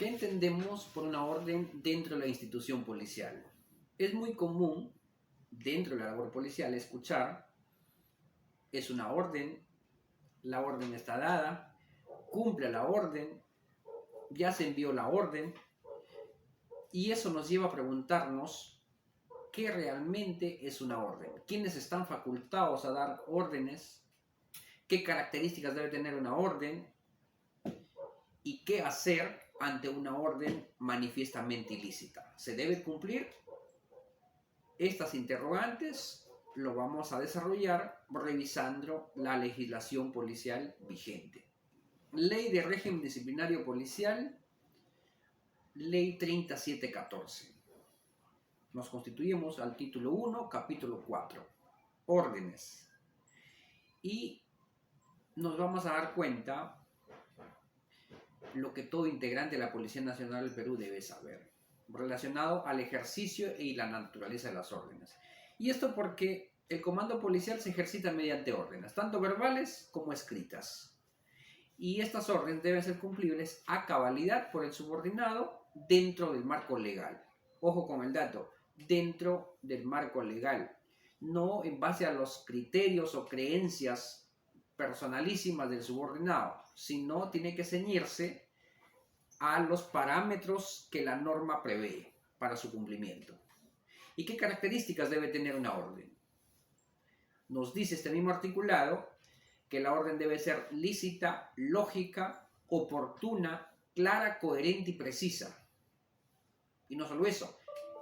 ¿Qué entendemos por una orden dentro de la institución policial? Es muy común dentro de la labor policial escuchar: es una orden, la orden está dada, cumple la orden, ya se envió la orden, y eso nos lleva a preguntarnos qué realmente es una orden, quiénes están facultados a dar órdenes, qué características debe tener una orden y qué hacer ante una orden manifiestamente ilícita. ¿Se debe cumplir? Estas interrogantes lo vamos a desarrollar revisando la legislación policial vigente. Ley de régimen disciplinario policial, Ley 3714. Nos constituimos al título 1, capítulo 4, órdenes. Y nos vamos a dar cuenta lo que todo integrante de la Policía Nacional del Perú debe saber, relacionado al ejercicio y la naturaleza de las órdenes. Y esto porque el comando policial se ejercita mediante órdenes, tanto verbales como escritas. Y estas órdenes deben ser cumplibles a cabalidad por el subordinado dentro del marco legal. Ojo con el dato, dentro del marco legal, no en base a los criterios o creencias personalísimas del subordinado, sino tiene que ceñirse a los parámetros que la norma prevé para su cumplimiento. ¿Y qué características debe tener una orden? Nos dice este mismo articulado que la orden debe ser lícita, lógica, oportuna, clara, coherente y precisa. Y no solo eso,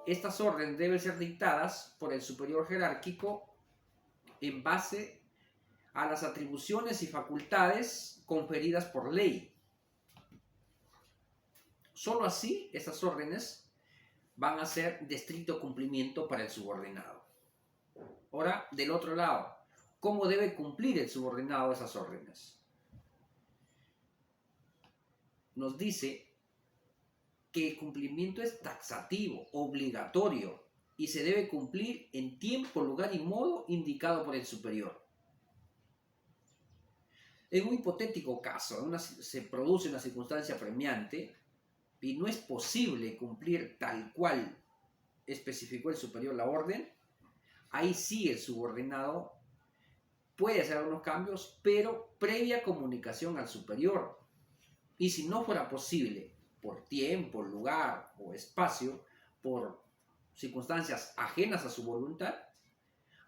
estas órdenes deben ser dictadas por el superior jerárquico en base a las atribuciones y facultades conferidas por ley. Solo así estas órdenes van a ser de estricto cumplimiento para el subordinado. Ahora, del otro lado, ¿cómo debe cumplir el subordinado esas órdenes? Nos dice que el cumplimiento es taxativo, obligatorio, y se debe cumplir en tiempo, lugar y modo indicado por el superior. En un hipotético caso, se produce una circunstancia apremiante y no es posible cumplir tal cual especificó el superior la orden, ahí sí el subordinado puede hacer algunos cambios, pero previa comunicación al superior. Y si no fuera posible, por tiempo, lugar o espacio, por circunstancias ajenas a su voluntad,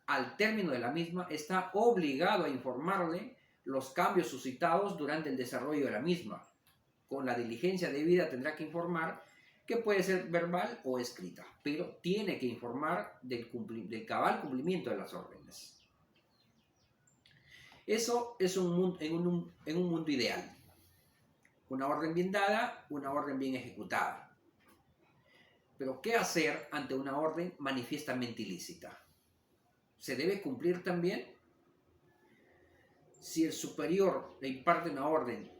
al término de la misma está obligado a informarle los cambios suscitados durante el desarrollo de la misma. Con la diligencia debida tendrá que informar, que puede ser verbal o escrita, pero tiene que informar del cabal cumplimiento de las órdenes. Eso es en un mundo ideal. Una orden bien dada, una orden bien ejecutada. Pero ¿qué hacer ante una orden manifiestamente ilícita? ¿Se debe cumplir también? Si el superior le imparte una orden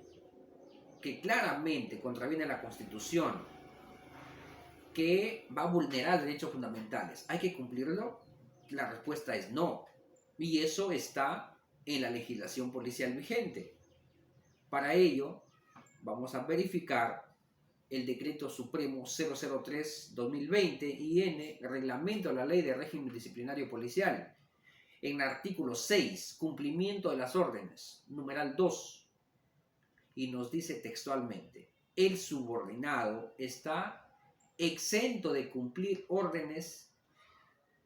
que claramente contraviene la Constitución, que va a vulnerar derechos fundamentales, ¿hay que cumplirlo? La respuesta es no. Y eso está en la legislación policial vigente. Para ello, vamos a verificar el Decreto Supremo 003/2020 IN, Reglamento de la Ley de Régimen Disciplinario Policial. En el artículo 6, cumplimiento de las órdenes, numeral 2, y nos dice textualmente: el subordinado está exento de cumplir órdenes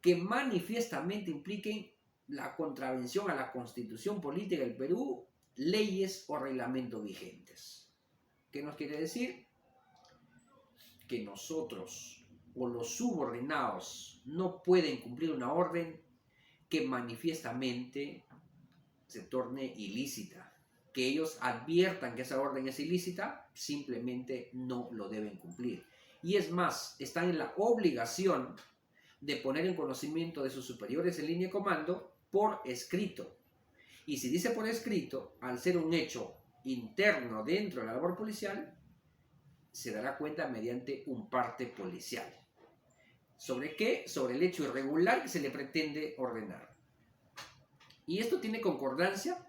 que manifiestamente impliquen la contravención a la Constitución Política del Perú, leyes o reglamentos vigentes. ¿Qué nos quiere decir? Que nosotros o los subordinados no pueden cumplir una orden que manifiestamente se torne ilícita. Que ellos adviertan que esa orden es ilícita, simplemente no lo deben cumplir. Y es más, están en la obligación de poner en conocimiento de sus superiores en línea de comando por escrito. Y si dice por escrito, al ser un hecho interno dentro de la labor policial, se dará cuenta mediante un parte policial. ¿Sobre qué? Sobre el hecho irregular que se le pretende ordenar. Y esto tiene concordancia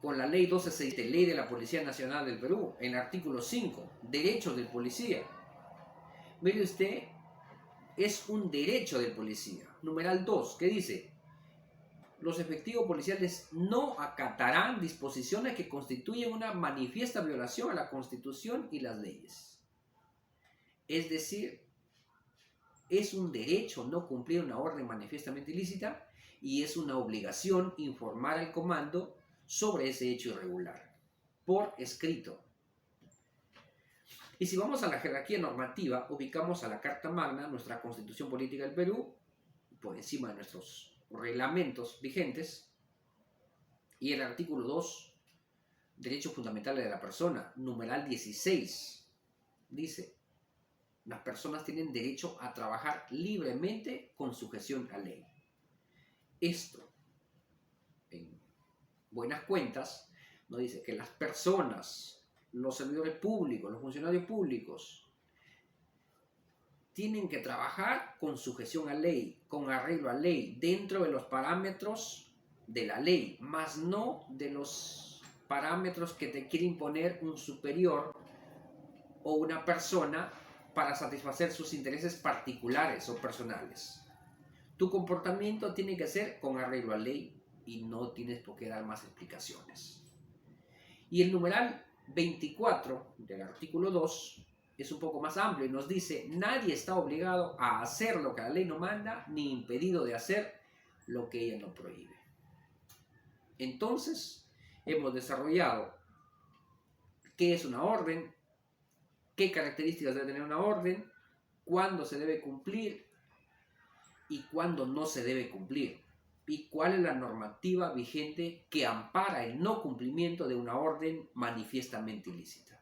con la ley 1267, ley de la Policía Nacional del Perú, en el artículo 5, derechos del policía. Mire usted, es un derecho del policía. Numeral 2, ¿qué dice? Los efectivos policiales no acatarán disposiciones que constituyen una manifiesta violación a la Constitución y las leyes. Es decir, es un derecho no cumplir una orden manifiestamente ilícita y es una obligación informar al comando sobre ese hecho irregular, por escrito. Y si vamos a la jerarquía normativa, ubicamos a la Carta Magna, nuestra Constitución Política del Perú, por encima de nuestros reglamentos vigentes, y el artículo 2, Derechos Fundamentales de la Persona, numeral 16, dice: las personas tienen derecho a trabajar libremente con sujeción a ley. Esto, en buenas cuentas, nos dice que las personas, los servidores públicos, los funcionarios públicos, tienen que trabajar con sujeción a ley, con arreglo a ley, dentro de los parámetros de la ley, más no de los parámetros que te quiere imponer un superior o una persona para satisfacer sus intereses particulares o personales. Tu comportamiento tiene que ser con arreglo a ley y no tienes por qué dar más explicaciones. Y el numeral 24 del artículo 2 es un poco más amplio y nos dice: nadie está obligado a hacer lo que la ley no manda, ni impedido de hacer lo que ella no prohíbe. Entonces, hemos desarrollado qué es una orden, qué características debe tener una orden, cuándo se debe cumplir y cuándo no se debe cumplir, y cuál es la normativa vigente que ampara el no cumplimiento de una orden manifiestamente ilícita.